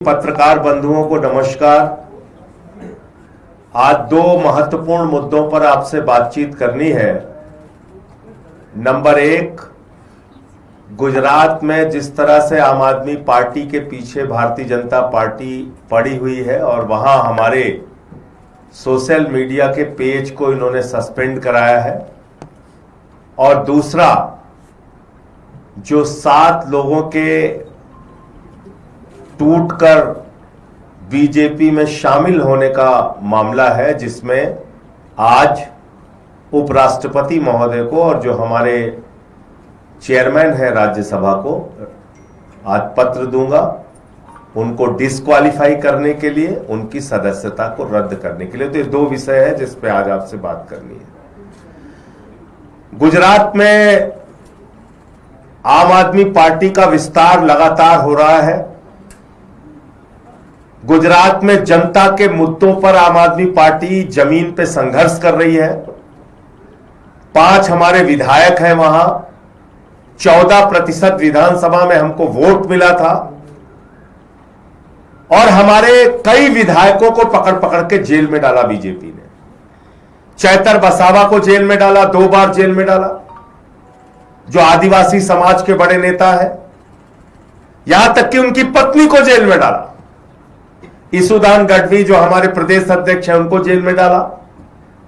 पत्रकार बंधुओं को नमस्कार। आज दो महत्वपूर्ण मुद्दों पर आपसे बातचीत करनी है। नंबर एक, गुजरात में जिस तरह से आम आदमी पार्टी के पीछे भारतीय जनता पार्टी पड़ी हुई है और वहां हमारे सोशल मीडिया के पेज को इन्होंने सस्पेंड कराया है, और दूसरा जो 7 लोगों के टूटकर बीजेपी में शामिल होने का मामला है, जिसमें आज उपराष्ट्रपति महोदय को और जो हमारे चेयरमैन है राज्यसभा को आज पत्र दूंगा, उनको डिस्क्वालीफाई करने के लिए, उनकी सदस्यता को रद्द करने के लिए। तो ये दो विषय है जिस पे आज आपसे बात करनी है। गुजरात में आम आदमी पार्टी का विस्तार लगातार हो रहा है। गुजरात में जनता के मुद्दों पर आम आदमी पार्टी जमीन पे संघर्ष कर रही है। 5 हमारे विधायक हैं वहां, 14% विधानसभा में हमको वोट मिला था, और हमारे कई विधायकों को पकड़ पकड़ के जेल में डाला बीजेपी ने। चैतर बसावा को जेल में डाला, 2 बार जेल में डाला, जो आदिवासी समाज के बड़े नेता है। यहां तक कि उनकी पत्नी को जेल में डाला। ईसुदान गढ़वी जो हमारे प्रदेश अध्यक्ष हैं, उनको जेल में डाला।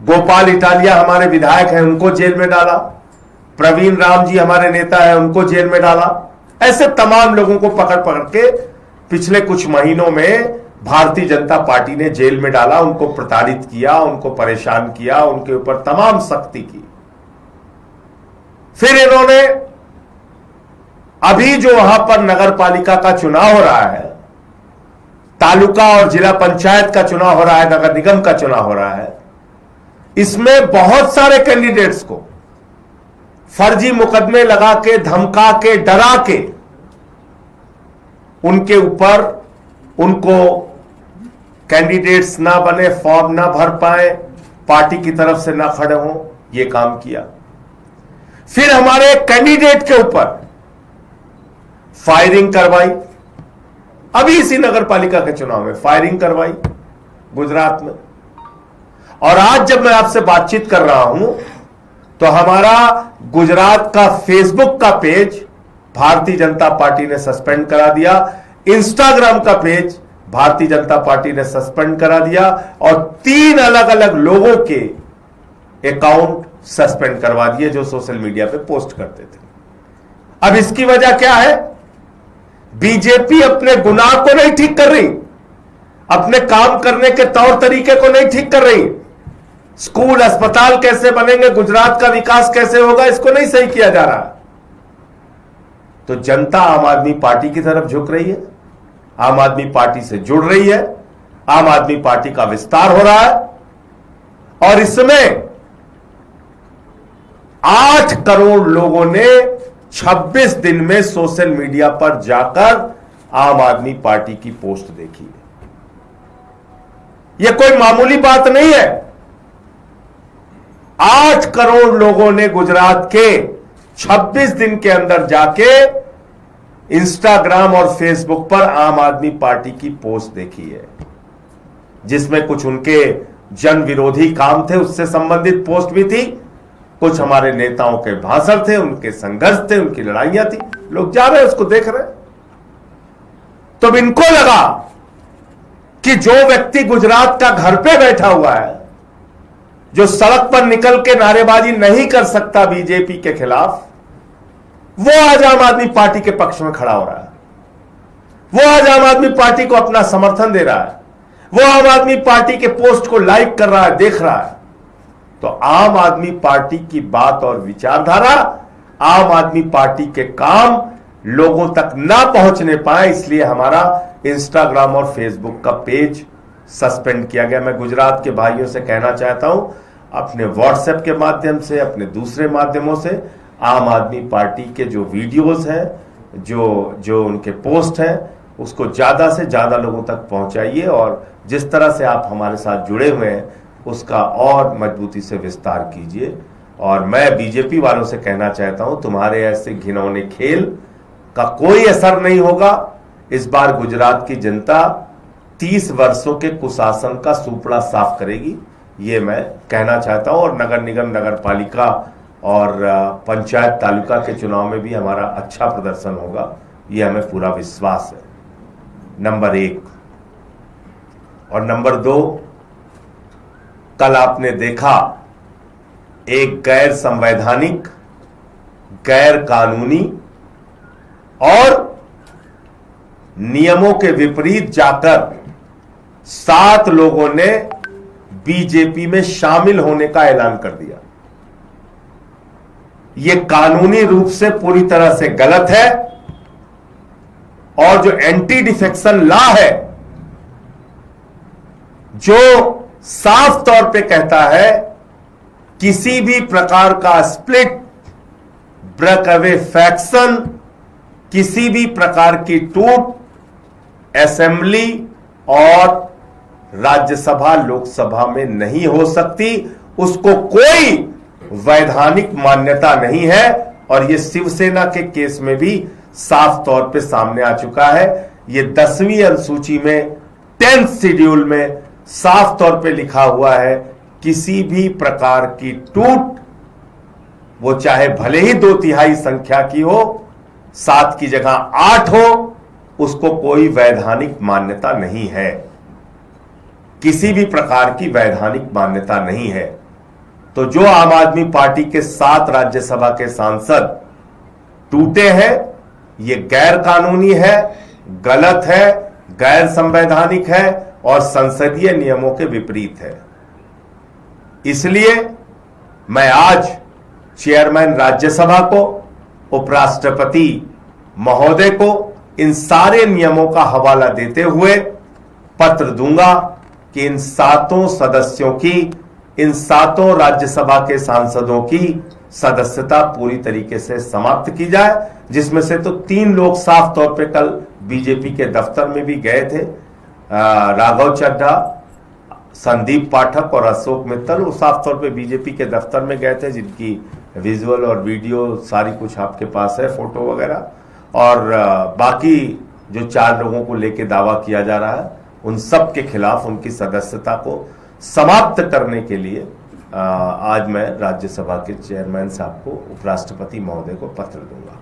गोपाल इटालिया हमारे विधायक हैं, उनको जेल में डाला। प्रवीण राम जी हमारे नेता हैं, उनको जेल में डाला। ऐसे तमाम लोगों को पकड़ पकड़ के पिछले कुछ महीनों में भारतीय जनता पार्टी ने जेल में डाला, उनको प्रताड़ित किया, उनको परेशान किया, उनके ऊपर तमाम सख्ती की। फिर इन्होंने अभी जो वहां पर नगर पालिका का चुनाव हो रहा है, तालुका और जिला पंचायत का चुनाव हो रहा है, नगर निगम का चुनाव हो रहा है, इसमें बहुत सारे कैंडिडेट्स को फर्जी मुकदमे लगा के, धमका के, डरा के उनके ऊपर उनको कैंडिडेट्स ना बने, फॉर्म ना भर पाए, पार्टी की तरफ से ना खड़े हों, यह काम किया। फिर हमारे कैंडिडेट के ऊपर फायरिंग करवाई। अभी इसी नगर पालिका के चुनाव में फायरिंग करवाई गुजरात में। और आज जब मैं आपसे बातचीत कर रहा हूं तो हमारा गुजरात का फेसबुक का पेज भारतीय जनता पार्टी ने सस्पेंड करा दिया, इंस्टाग्राम का पेज भारतीय जनता पार्टी ने सस्पेंड करा दिया, और 3 अलग अलग लोगों के अकाउंट सस्पेंड करवा दिए जो सोशल मीडिया पे पोस्ट करते थे। अब इसकी वजह क्या है? बीजेपी अपने गुनाह को नहीं ठीक कर रही, अपने काम करने के तौर तरीके को नहीं ठीक कर रही। स्कूल अस्पताल कैसे बनेंगे, गुजरात का विकास कैसे होगा, इसको नहीं सही किया जा रहा। तो जनता आम आदमी पार्टी की तरफ झुक रही है, आम आदमी पार्टी से जुड़ रही है, आम आदमी पार्टी का विस्तार हो रहा है, और इसमें 8 करोड़ लोगों ने 26 दिन में सोशल मीडिया पर जाकर आम आदमी पार्टी की पोस्ट देखी है। यह कोई मामूली बात नहीं है। 8 करोड़ लोगों ने गुजरात के 26 दिन के अंदर जाके इंस्टाग्राम और फेसबुक पर आम आदमी पार्टी की पोस्ट देखी है, जिसमें कुछ उनके जन विरोधी काम थे, उससे संबंधित पोस्ट भी थी, कुछ हमारे नेताओं के भाषण थे, उनके संघर्ष थे, उनकी लड़ाइयां थी। लोग जा रहे हैं, उसको देख रहे हैं। तो इनको लगा कि जो व्यक्ति गुजरात का घर पे बैठा हुआ है, जो सड़क पर निकल के नारेबाजी नहीं कर सकता बीजेपी के खिलाफ, वो आज आम आदमी पार्टी के पक्ष में खड़ा हो रहा है, वो आज आम आदमी पार्टी को अपना समर्थन दे रहा है, वो आम आदमी पार्टी के पोस्ट को लाइक कर रहा है, देख रहा है। तो आम आदमी पार्टी की बात और विचारधारा, आम आदमी पार्टी के काम लोगों तक ना पहुंचने पाए, इसलिए हमारा इंस्टाग्राम और फेसबुक का पेज सस्पेंड किया गया। मैं गुजरात के भाइयों से कहना चाहता हूं, अपने व्हाट्सएप के माध्यम से, अपने दूसरे माध्यमों से आम आदमी पार्टी के जो वीडियोस हैं, जो उनके पोस्ट हैं, उसको ज्यादा से ज्यादा लोगों तक पहुंचाइए, और जिस तरह से आप हमारे साथ जुड़े हुए हैं उसका और मजबूती से विस्तार कीजिए। और मैं बीजेपी वालों से कहना चाहता हूं, तुम्हारे ऐसे घिनौने खेल का कोई असर नहीं होगा। इस बार गुजरात की जनता 30 वर्षों के कुशासन का सुपड़ा साफ करेगी, ये मैं कहना चाहता हूं। और नगर निगम, नगर पालिका और पंचायत तालुका के चुनाव में भी हमारा अच्छा प्रदर्शन होगा, ये हमें पूरा विश्वास है। नंबर 1। और नंबर 2, कल आपने देखा एक गैर संवैधानिक, गैर कानूनी और नियमों के विपरीत जाकर 7 लोगों ने बीजेपी में शामिल होने का ऐलान कर दिया। यह कानूनी रूप से पूरी तरह से गलत है और जो एंटी डिफेक्शन लॉ है, जो साफ तौर पे कहता है किसी भी प्रकार का स्प्लिट, ब्रेक अवे फैक्शन, किसी भी प्रकार की टूट असेंबली और राज्यसभा लोकसभा में नहीं हो सकती, उसको कोई वैधानिक मान्यता नहीं है। और यह शिवसेना के केस में भी साफ तौर पे सामने आ चुका है। यह 10वीं अनुसूची में 10th शेड्यूल में साफ तौर पे लिखा हुआ है, किसी भी प्रकार की टूट, वो चाहे भले ही 2/3 संख्या की हो, 7 की जगह 8 हो, उसको कोई वैधानिक मान्यता नहीं है। किसी भी प्रकार की वैधानिक मान्यता नहीं है। तो जो आम आदमी पार्टी के 7 राज्यसभा के सांसद टूटे हैं, ये गैर कानूनी है, गलत है, गैर संवैधानिक है और संसदीय नियमों के विपरीत है। इसलिए मैं आज चेयरमैन राज्यसभा को, उपराष्ट्रपति महोदय को इन सारे नियमों का हवाला देते हुए पत्र दूंगा कि इन 7 सदस्यों की, इन 7 राज्यसभा के सांसदों की सदस्यता पूरी तरीके से समाप्त की जाए, जिसमें से तो 3 लोग साफ तौर पे कल बीजेपी के दफ्तर में भी गए थे, राघव चड्ढा, संदीप पाठक और अशोक मित्तल। वो साफ तौर पे बीजेपी के दफ्तर में गए थे, जिनकी विजुअल और वीडियो सारी कुछ आपके पास है, फोटो वगैरह। और बाकी जो 4 लोगों को लेके दावा किया जा रहा है, उन सब के खिलाफ उनकी सदस्यता को समाप्त करने के लिए आज मैं राज्यसभा के चेयरमैन साहब को, उपराष्ट्रपति महोदय को पत्र दूंगा।